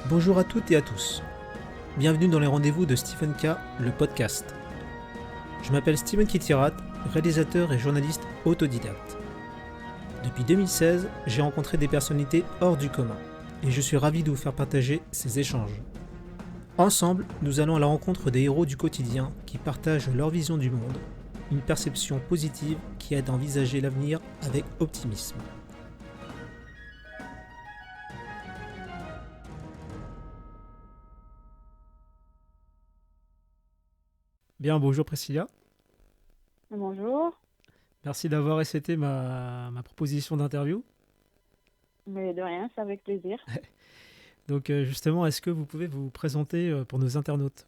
Bonjour à toutes et à tous. Bienvenue dans les rendez-vous de Stephen K, le podcast. Je m'appelle Steven Kitirat, réalisateur et journaliste autodidacte. Depuis 2016, j'ai rencontré des personnalités hors du commun et je suis ravi de vous faire partager ces échanges. Ensemble, nous allons à la rencontre des héros du quotidien qui partagent leur vision du monde, une perception positive qui aide à envisager l'avenir avec optimisme. Bien, bonjour Priscilla. Bonjour, Merci d'avoir accepté ma proposition d'interview. mais de rien, c'est avec plaisir. Donc justement, est-ce que vous pouvez vous présenter pour nos internautes?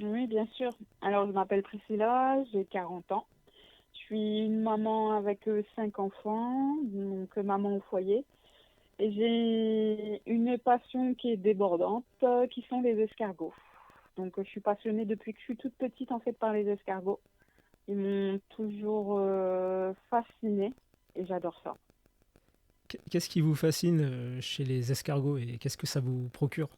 Oui, bien sûr. Alors, je m'appelle Priscilla, j'ai 40 ans. Je suis une maman avec 5 enfants, donc maman au foyer. Et j'ai une passion qui est débordante, qui sont les escargots. Donc, je suis passionnée depuis que je suis toute petite en fait par les escargots. Ils m'ont toujours fascinée et j'adore ça. Qu'est-ce qui vous fascine chez les escargots et qu'est-ce que ça vous procure?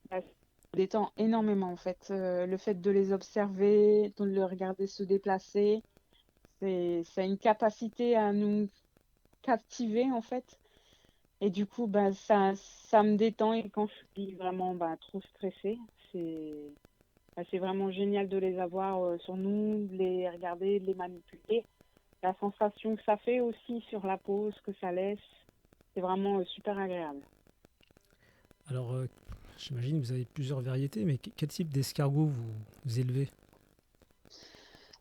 Ça me détend énormément en fait. Le fait de les observer, de les regarder se déplacer. Ça a une capacité à nous captiver en fait. Et du coup, bah, ça me détend. Et quand je suis vraiment bah, trop stressée, c'est vraiment génial de les avoir sur nous, de les regarder, de les manipuler. La sensation que ça fait aussi sur la peau, ce que ça laisse, c'est vraiment super agréable. Alors, j'imagine que vous avez plusieurs variétés, mais quel type d'escargot vous élevez?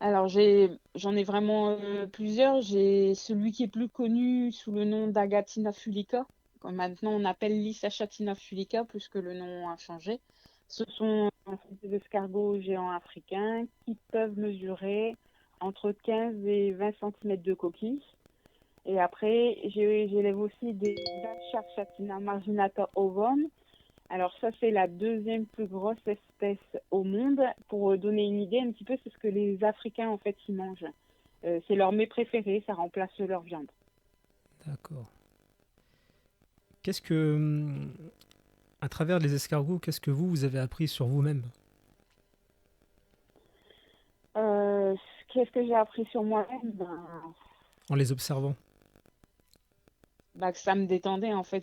Alors, j'en ai vraiment plusieurs. J'ai celui qui est plus connu sous le nom d'Agathina fulica. Maintenant, on appelle Lysachatina fulica puisque le nom a changé. Ce sont en fait, des escargots géants africains qui peuvent mesurer entre 15 et 20 centimètres de coquille. Et après, j'élève aussi des Lysachatina marginata ovum. Alors ça, c'est la deuxième plus grosse espèce au monde. Pour donner une idée un petit peu, c'est ce que les Africains, en fait, ils mangent. C'est leur mets préféré, ça remplace leur viande. D'accord. Qu'est-ce que, à travers les escargots, qu'est-ce que vous avez appris sur vous-même Euh, Qu'est-ce que j'ai appris sur moi-même? en les observant? Que ça me détendait, en fait.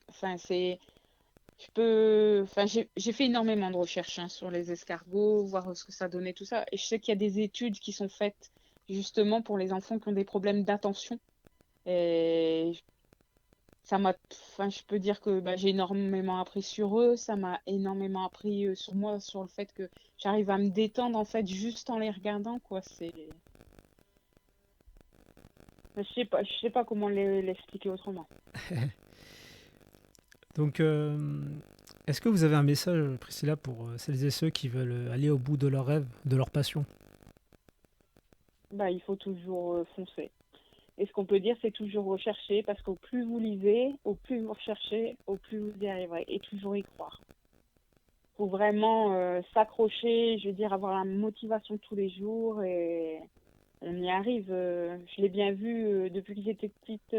Enfin, j'ai fait énormément de recherches hein, sur les escargots, voir ce que ça donnait, tout ça. Et je sais qu'il y a des études qui sont faites justement pour les enfants qui ont des problèmes d'attention. Et je peux dire que bah, j'ai énormément appris sur eux, ça m'a énormément appris sur moi, sur le fait que j'arrive à me détendre en fait juste en les regardant, quoi. Je sais pas comment l'expliquer autrement. Donc, est-ce que vous avez un message, Priscilla, pour celles et ceux qui veulent aller au bout de leurs rêves, de leur passion? Bah, il faut toujours foncer. Et ce qu'on peut dire, c'est toujours rechercher, parce qu'au plus vous lisez, au plus vous recherchez, au plus vous y arriverez, et toujours y croire. Faut vraiment s'accrocher, je veux dire, avoir la motivation tous les jours, et on y arrive. Je l'ai bien vu depuis que j'étais petite.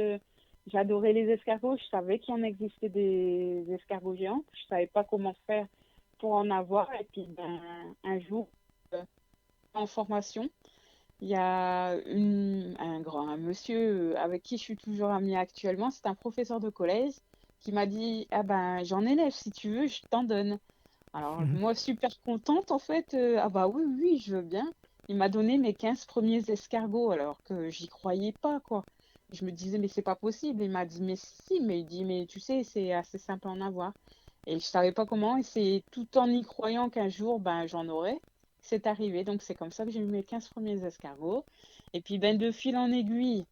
J'adorais les escargots. Je savais qu'il en existait des escargots géants. Je savais pas comment faire pour en avoir. Et puis, ben, un jour, euh, en formation, il y a un monsieur avec qui je suis toujours amie actuellement. C'est un professeur de collège qui m'a dit, ah ben, j'en élève si tu veux, je t'en donne. Alors, Mhm. moi, super contente, en fait. Ah bah oui, oui, je veux bien. Il m'a donné mes 15 premiers escargots, alors que j'y croyais pas, quoi. Je me disais, mais c'est pas possible. Il m'a dit, mais si, mais il dit, mais tu sais, c'est assez simple à en avoir. Et je savais pas comment, et c'est tout en y croyant qu'un jour, ben, j'en aurais. C'est arrivé, donc c'est comme ça que j'ai eu mes 15 premiers escargots. Et puis, ben, de fil en aiguille,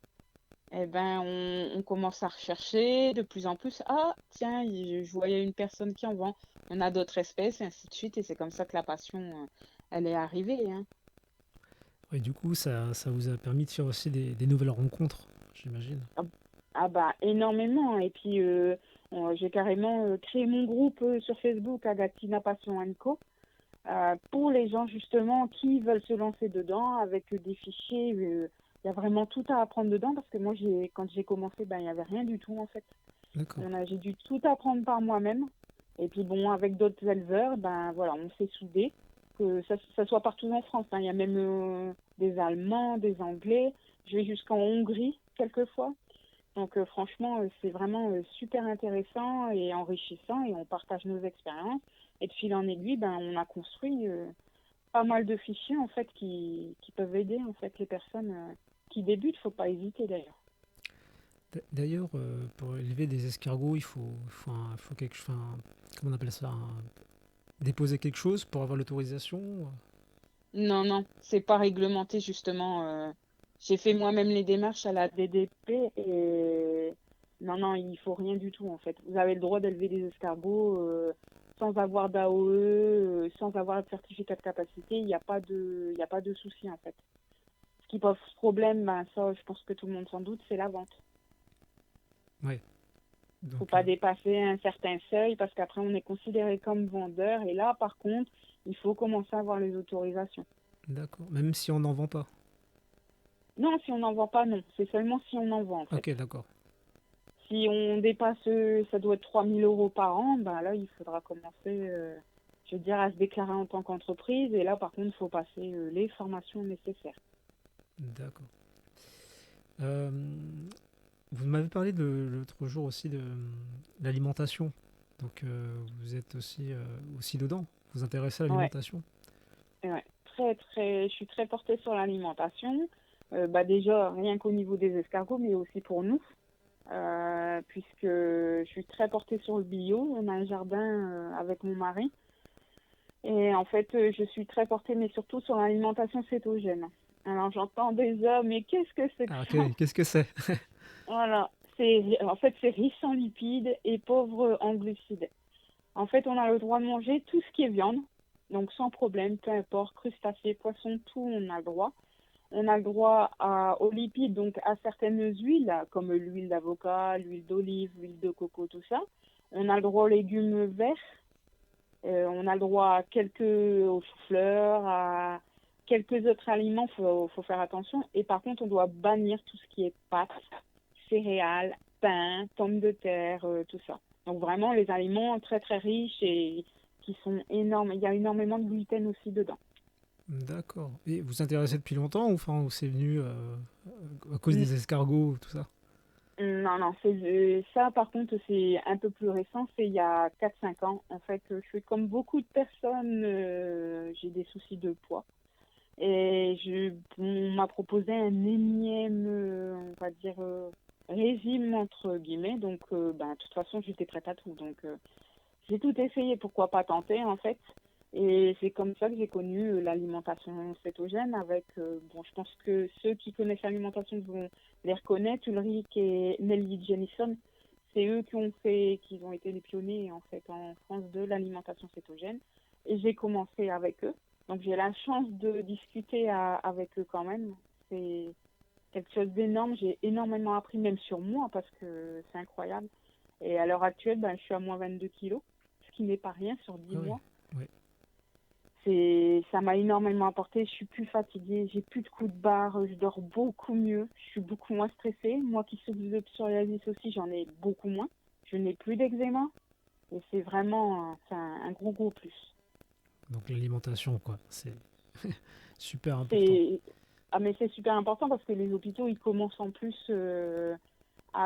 eh ben, on commence à rechercher de plus en plus. Ah, tiens, je voyais une personne qui en vend. On a d'autres espèces, et ainsi de suite. Et c'est comme ça que la passion, elle est arrivée, hein. Et du coup, ça vous a permis de faire aussi des nouvelles rencontres, j'imagine. Ah, ah bah, énormément. Et puis, j'ai carrément créé mon groupe sur Facebook, Agatina Passion Co. Pour les gens, justement, qui veulent se lancer dedans avec des fichiers. Il y a vraiment tout à apprendre dedans parce que moi, quand j'ai commencé, ben, il n'y avait rien du tout, en fait. D'accord. J'ai dû tout apprendre par moi-même. Et puis bon, avec d'autres éleveurs, ben voilà, on s'est soudés. Que ça soit partout en France, hein. Il y a même des Allemands, des Anglais. Je vais jusqu'en Hongrie quelquefois. Donc franchement, c'est vraiment super intéressant et enrichissant et on partage nos expériences. Et de fil en aiguille, ben, on a construit pas mal de fichiers en fait qui peuvent aider en fait les personnes qui débutent. Faut pas hésiter d'ailleurs. D'ailleurs, pour élever des escargots, faut comment on appelle ça, déposer quelque chose pour avoir l'autorisation. Non, non, c'est pas réglementé justement. J'ai fait moi-même les démarches à la DDP et non, non, il faut rien du tout en fait. Vous avez le droit d'élever des escargots sans avoir d'AOE, sans avoir de certificat de capacité. Il y a pas de souci en fait. Ce qui pose problème, ben ça, je pense que tout le monde s'en doute, c'est la vente. Ouais. Faut Donc, pas dépasser un certain seuil parce qu'après on est considéré comme vendeur et là, par contre, il faut commencer à avoir les autorisations. d'accord. Même si on n'en vend pas. Non, si on n'en vend pas, non. C'est seulement si on en vend, en fait. Ok, d'accord. Si on dépasse, ça doit être 3 000 € par an, ben là, il faudra commencer, je veux dire, à se déclarer en tant qu'entreprise. Et là, par contre, il faut passer les formations nécessaires. D'accord. Euh, Vous m'avez parlé l'autre jour aussi de l'alimentation. Donc, vous êtes aussi dedans. Vous vous intéressez à Ouais, l'alimentation. ouais. Je suis très portée sur l'alimentation. Bah déjà, rien qu'au niveau des escargots, mais aussi pour nous. Puisque je suis très portée sur le bio. On a un jardin avec mon mari. Et en fait, je suis très portée, mais surtout sur l'alimentation cétogène. Alors j'entends des hommes, mais qu'est-ce que c'est que Ah, ça? ok, qu'est-ce que c'est? Voilà, en fait c'est riche en lipides et pauvre en glucides. En fait, on a le droit de manger tout ce qui est viande, donc sans problème, peu importe, crustacés, poissons, tout, on a le droit. On a le droit aux lipides, donc à certaines huiles, comme l'huile d'avocat, l'huile d'olive, l'huile de coco, tout ça. On a le droit aux légumes verts. On a le droit à aux chou-fleurs, à quelques autres aliments, faut faire attention. Et par contre, on doit bannir tout ce qui est pâtes, céréales, pain, pommes de terre, tout ça. Donc vraiment, les aliments très très riches et qui sont énormes. Il y a énormément de gluten aussi dedans. D'accord. Et vous vous intéressez depuis longtemps ou enfin, ou c'est venu à cause N- des escargots, tout ça? Non, non, ça par contre, c'est un peu plus récent, c'est il y a 4 5 ans. En fait, je suis comme beaucoup de personnes, j'ai des soucis de poids. Et on m'a proposé un énième, on va dire, régime entre guillemets. Donc, ben, de toute façon, j'étais prête à tout. Donc, j'ai tout essayé, pourquoi pas tenter en fait. Et c'est comme ça que j'ai connu l'alimentation cétogène avec, bon, je pense que ceux qui connaissent l'alimentation vont les reconnaître, Ulrich et Nelly Jennison. C'est eux qui ont été les pionniers en fait en France de l'alimentation cétogène. Et j'ai commencé avec eux. Donc j'ai la chance de discuter avec eux quand même. C'est quelque chose d'énorme. J'ai énormément appris même sur moi parce que c'est incroyable. Et à l'heure actuelle, ben, je suis à moins 22 kilos, ce qui n'est pas rien sur 10 Ah oui, mois. oui. Ça m'a énormément apporté. Je suis plus fatiguée, j'ai plus de coups de barre, je dors beaucoup mieux, je suis beaucoup moins stressée. Moi qui souffre de psoriasis aussi, j'en ai beaucoup moins. Je n'ai plus d'eczéma et c'est vraiment c'est un gros gros plus. Donc l'alimentation, quoi. C'est super important. C'est ah mais c'est super important parce que les hôpitaux ils commencent en plus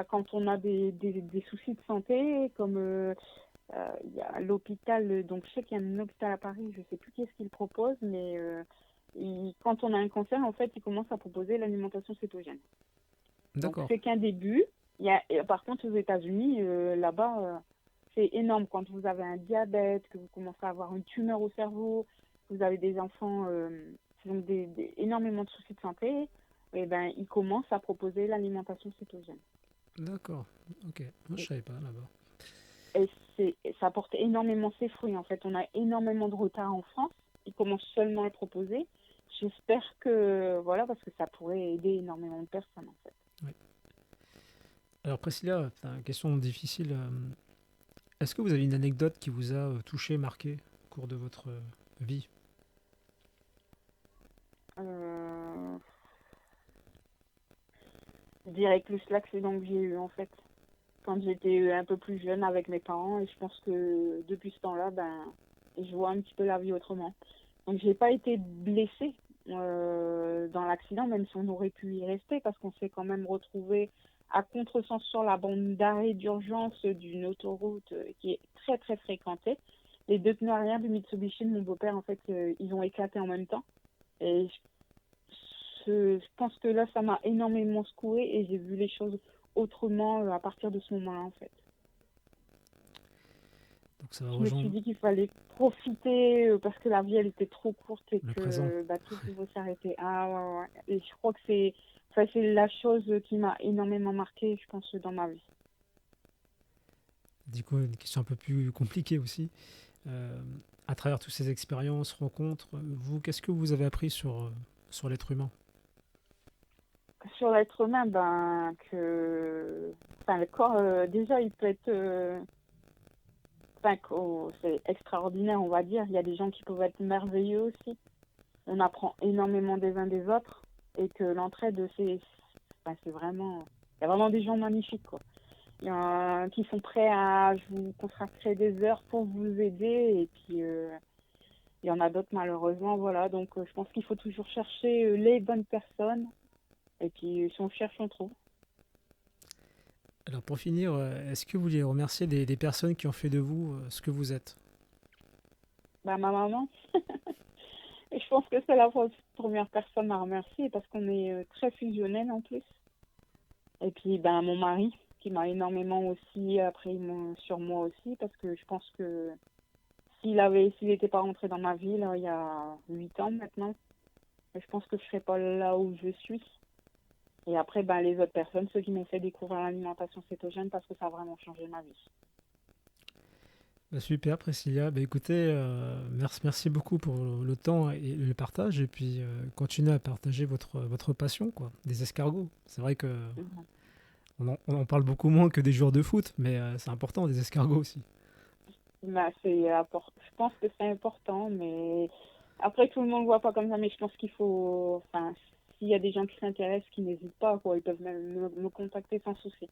quand on a des soucis de santé comme il y a l'hôpital, donc je sais qu'il y a un hôpital à Paris, je sais plus qu'est-ce qu'il propose, mais quand on a un cancer, en fait, il commence à proposer l'alimentation cétogène. Donc D'accord. c'est qu'un début. Par contre, aux États-Unis, là-bas, c'est énorme. Quand vous avez un diabète, que vous commencez à avoir une tumeur au cerveau, vous avez des enfants qui ont énormément de soucis de santé, et ben, ils commencent à proposer l'alimentation cétogène. D'accord. Ok. Moi, je savais pas là-bas. Et ça porte énormément ses fruits. En fait, on a énormément de retard en France. Ils commencent seulement à le proposer. J'espère que, voilà, parce que ça pourrait aider énormément de personnes, en fait. Oui. Alors Priscilla, putain, question difficile. Est-ce que vous avez une anecdote qui vous a touché, marqué au cours de votre vie? Je dirais plus l'accident que j'ai eu, en fait. quand j'étais un peu plus jeune avec mes parents. Et je pense que depuis ce temps-là, je vois un petit peu la vie autrement. Donc, j'ai pas été blessée dans l'accident, même si on aurait pu y rester, parce qu'on s'est quand même retrouvé à contresens sur la bande d'arrêt d'urgence d'une autoroute qui est très, très fréquentée. Les deux pneus arrière du Mitsubishi de mon beau-père, en fait, ils ont éclaté en même temps. Et je pense que là, ça m'a énormément secouée et j'ai vu les choses autrement à partir de ce moment-là, en fait. Donc ça va Je me suis rejoindre dit qu'il fallait profiter parce que la vie, elle était trop courte et le présent. que tout pouvait s'arrêter. Ah ouais, ouais. Et je crois que c'est la chose qui m'a énormément marquée, je pense, dans ma vie. Du coup, une question un peu plus compliquée aussi. Euh, à travers toutes ces expériences, rencontres, vous, qu'est-ce que vous avez appris sur l'être humain? Sur l'être humain, le corps, déjà, il peut être, c'est extraordinaire, on va dire. Il y a des gens qui peuvent être merveilleux aussi. On apprend énormément des uns des autres et que l'entraide, c'est vraiment, il y a vraiment des gens magnifiques, quoi. Il y en a qui sont prêts à vous consacrer des heures pour vous aider et puis il y en a d'autres malheureusement, voilà. Donc je pense qu'il faut toujours chercher les bonnes personnes et puis si on cherche, on trouve. Alors pour finir, est-ce que vous voulez remercier des personnes qui ont fait de vous ce que vous êtes? Ma maman, et je pense que c'est la première personne à remercier parce qu'on est très fusionnels en plus. Et puis mon mari qui m'a énormément aussi appris sur moi aussi parce que je pense que s'il n'était pas rentré dans ma vie là, il y a 8 ans maintenant, je pense que je serais pas là où je suis. Et après, les autres personnes, ceux qui m'ont fait découvrir l'alimentation cétogène parce que ça a vraiment changé ma vie. Bah, super Priscilla, bah, écoutez, merci beaucoup pour le temps et le partage et puis continuez à partager votre passion quoi, des escargots. C'est vrai que Mhm. on en parle beaucoup moins que des joueurs de foot, mais c'est important des escargots aussi. Je pense que c'est important, mais après, tout le monde ne voit pas comme ça. Mais je pense qu'il faut, s'il y a des gens qui s'intéressent, qui n'hésitent pas, quoi, ils peuvent même me contacter sans souci.